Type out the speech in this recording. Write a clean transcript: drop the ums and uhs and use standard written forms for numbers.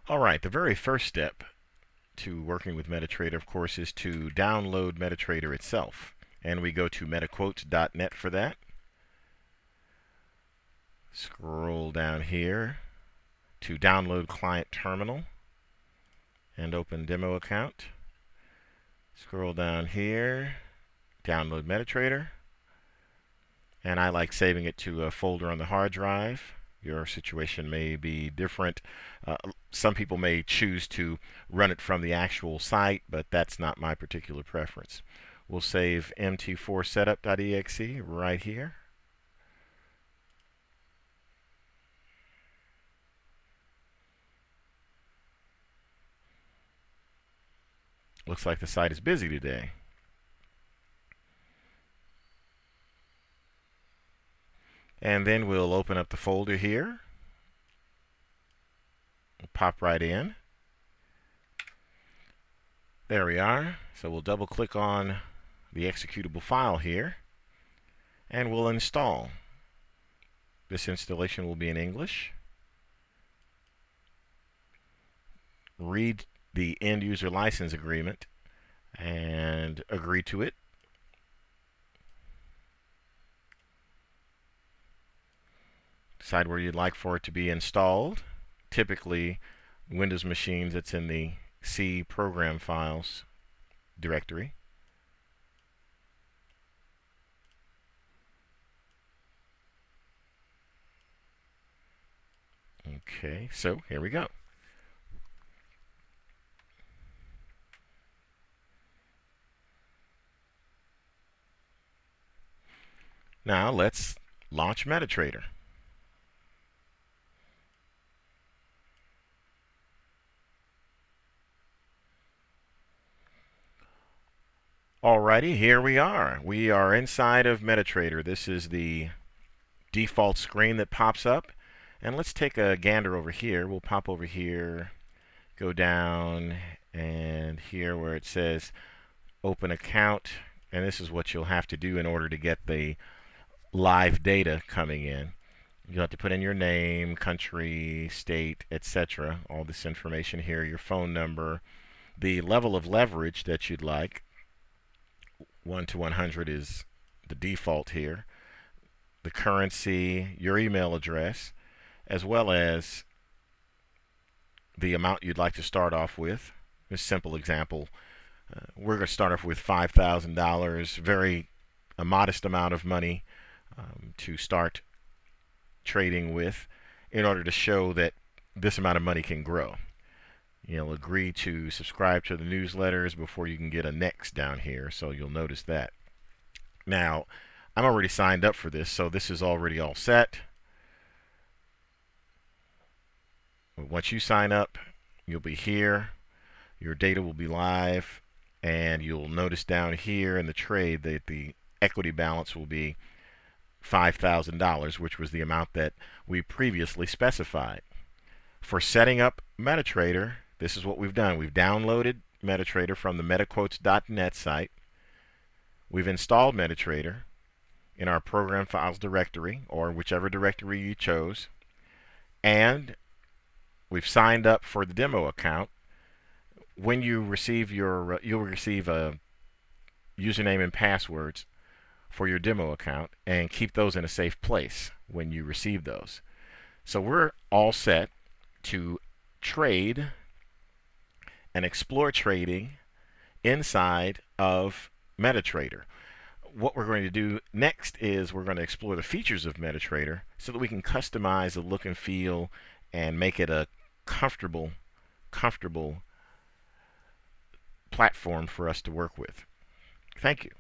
All right, the very first step to working with MetaTrader, of course, is to download MetaTrader itself. And we go to metaquotes.net for that. Scroll down here to download client terminal and open demo account. Scroll down here, download MetaTrader. And I like saving it to a folder on the hard drive. Your situation may be different. Some people may choose to run it from the actual site, but that's not my particular preference. We'll save mt4setup.exe right here. Looks like the site is busy today. And then we'll open up the folder here. We'll pop right in. There we are. So we'll double click on the executable file here and we'll install. This installation will be in English. Read the end user license agreement and agree to it. Decide where you'd like for it to be installed. Typically, Windows machines, it's in the C program files directory. Okay, so here we go. Now let's launch MetaTrader. Alrighty, here we are. We are inside of MetaTrader. This is the default screen that pops up. And let's take a gander over here. We'll pop over here, go down, and here where it says open account. And this is what you'll have to do in order to get the live data coming in. You'll have to put in your name, country, state, etc. All this information here, your phone number, the level of leverage that you'd like. 1 to 100 is the default here. The currency, your email address, as well as the amount you'd like to start off with. A simple example. We're going to start off with $5,000, a modest amount of money to start trading with in order to show that this amount of money can grow. You'll agree to subscribe to the newsletters before you can get a next down here, so you'll notice that. Now, I'm already signed up for this, so this is already all set. Once you sign up, you'll be here. Your data will be live, and you'll notice down here in the trade that the equity balance will be $5,000, which was the amount that we previously specified. For setting up MetaTrader, this is what we've done. We've downloaded MetaTrader from the metaquotes.net site. We've installed MetaTrader in our program files directory, or whichever directory you chose. And we've signed up for the demo account. When you receive you'll receive a username and passwords for your demo account, and keep those in a safe place when you receive those. So we're all set to trade and explore trading inside of MetaTrader. What we're going to do next is we're going to explore the features of MetaTrader so that we can customize the look and feel and make it a comfortable platform for us to work with. Thank you.